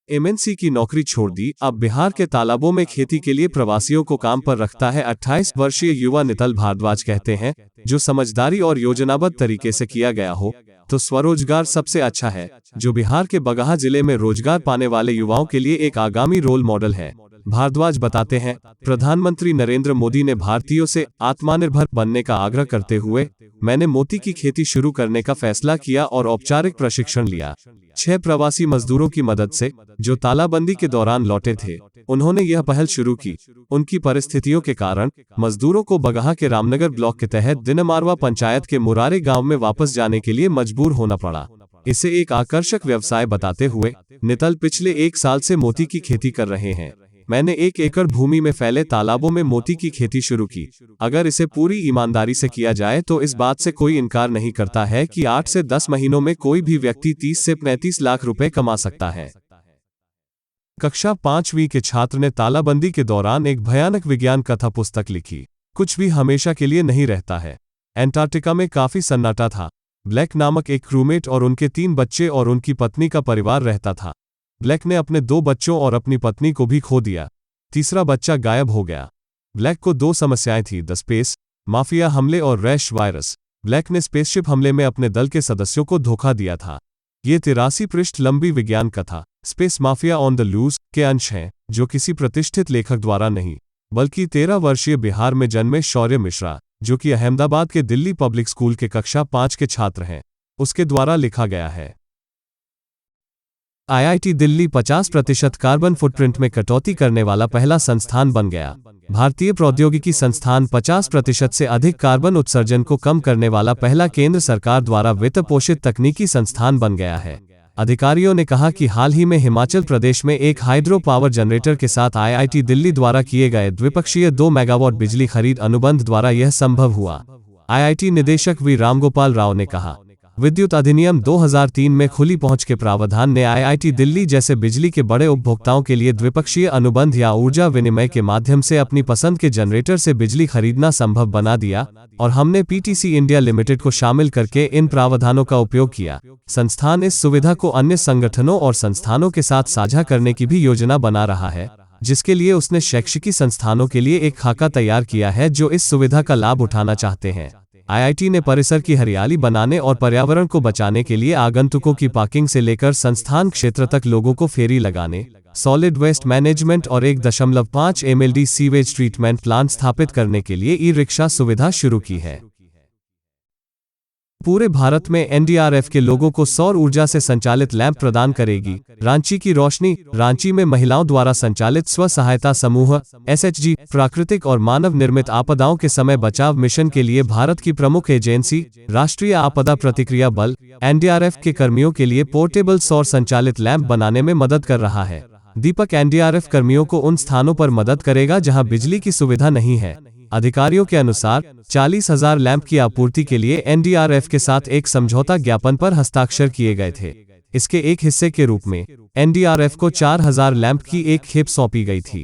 MNC की नौकरी छोड़ दी, अब बिहार के तालाबों में खेती के लिए प्रवासियों को काम पर रखता है। 28 वर्षीय युवा नितल भारद्वाज कहते हैं, जो समझदारी और योजनाबद्ध तरीके से किया गया हो तो स्वरोजगार सबसे अच्छा है, जो बिहार के बगहा जिले में रोजगार पाने वाले युवाओं के लिए एक आगामी रोल मॉडल है। भारद्वाज बताते हैं, प्रधानमंत्री नरेंद्र मोदी ने भारतीयों से आत्मनिर्भर बनने का आग्रह करते हुए मैंने मोती की खेती शुरू करने का फैसला किया और औपचारिक प्रशिक्षण लिया। 6 प्रवासी मजदूरों की मदद से, जो तालाबंदी के दौरान लौटे थे, उन्होंने यह पहल शुरू की। उनकी परिस्थितियों के कारण मजदूरों को बगहा के रामनगर ब्लॉक के तहत दिनमारवा पंचायत के मुरारे गांव में वापस जाने के लिए मजबूर होना पड़ा। इसे एक आकर्षक व्यवसाय बताते हुए नितल पिछले 1 साल से मोती की खेती कर रहे हैं। मैंने 1 एकड़ भूमि में फैले तालाबों में मोती की खेती शुरू की। अगर इसे पूरी ईमानदारी से किया जाए तो इस बात से कोई इनकार नहीं करता है कि 8 से 10 महीनों में कोई भी व्यक्ति 30 से 35 लाख रुपए कमा सकता है। कक्षा 5वीं के छात्र ने तालाबंदी के दौरान एक भयानक विज्ञान कथा पुस्तक लिखी। कुछ भी हमेशा के लिए नहीं रहता है। एंटार्क्टिका में काफी सन्नाटा था। ब्लैक नामक एक क्रूमेट और उनके 3 बच्चे और उनकी पत्नी का परिवार रहता था। ब्लैक ने अपने 2 बच्चों और अपनी पत्नी को भी खो दिया। तीसरा बच्चा गायब हो गया। ब्लैक को 2 समस्याएं थी, द स्पेस माफिया हमले और रैश वायरस। ब्लैक ने स्पेसशिप हमले में अपने दल के सदस्यों को धोखा दिया था। ये 83 पृष्ठ लंबी विज्ञान कथा Space Mafia on the Loose के अंश हैं, जो किसी प्रतिष्ठित लेखक द्वारा नहीं, बल्कि 13 वर्षीय बिहार में जन्मे शौर्य मिश्रा, जो कि अहमदाबाद के दिल्ली पब्लिक स्कूल के कक्षा 5 के छात्र हैं, उसके द्वारा लिखा गया है। आईआईटी दिल्ली 50% कार्बन फुटप्रिंट में कटौती करने वाला पहला संस्थान बन गया। भारतीय प्रौद्योगिकी संस्थान 50% से अधिक कार्बन उत्सर्जन को कम करने वाला पहला केंद्र सरकार द्वारा वित्त पोषित तकनीकी संस्थान बन गया है। अधिकारियों ने कहा कि हाल ही में हिमाचल प्रदेश में एक हाइड्रो पावर जनरेटर के साथ आईआईटी दिल्ली द्वारा किए गए द्विपक्षीय 2 मेगावाट बिजली खरीद अनुबंध द्वारा यह संभव हुआ। आईआईटी निदेशक वी रामगोपाल राव ने कहा, विद्युत अधिनियम 2003 में खुली पहुंच के प्रावधान ने आईआईटी दिल्ली जैसे बिजली के बड़े उपभोक्ताओं के लिए द्विपक्षीय अनुबंध या ऊर्जा विनिमय के माध्यम से अपनी पसंद के जनरेटर से बिजली खरीदना संभव बना दिया, और हमने पीटीसी इंडिया लिमिटेड को शामिल करके इन प्रावधानों का उपयोग किया। संस्थान इस सुविधा को अन्य संगठनों और संस्थानों के साथ साझा करने की भी योजना बना रहा है, जिसके लिए उसने शैक्षिकी संस्थानों के लिए एक खाका तैयार किया है जो इस सुविधा का लाभ उठाना चाहते हैं। आईआईटी ने परिसर की हरियाली बनाने और पर्यावरण को बचाने के लिए आगंतुकों की पार्किंग से लेकर संस्थान क्षेत्र तक लोगों को फेरी लगाने, सॉलिड वेस्ट मैनेजमेंट और 1.5 MLD सीवेज ट्रीटमेंट प्लांट स्थापित करने के लिए ई-रिक्शा सुविधा शुरू की है। पूरे भारत में एनडीआरएफ के लोगों को सौर ऊर्जा से संचालित लैंप प्रदान करेगी। रांची की रोशनी। रांची में महिलाओं द्वारा संचालित स्व सहायता समूह एसएचजी प्राकृतिक और मानव निर्मित आपदाओं के समय बचाव मिशन के लिए भारत की प्रमुख एजेंसी राष्ट्रीय आपदा प्रतिक्रिया बल एनडीआरएफ के कर्मियों के लिए पोर्टेबल सौर संचालित लैंप बनाने में मदद कर रहा है। दीपक एनडीआरएफ कर्मियों को उन स्थानों पर मदद करेगा जहां बिजली की सुविधा नहीं है। अधिकारियों के अनुसार 40,000 लैंप की आपूर्ति के लिए एनडीआरएफ के साथ एक समझौता ज्ञापन पर हस्ताक्षर किए गए थे। इसके एक हिस्से के रूप में एनडीआरएफ को 4,000 लैंप की एक खेप सौंपी गई थी।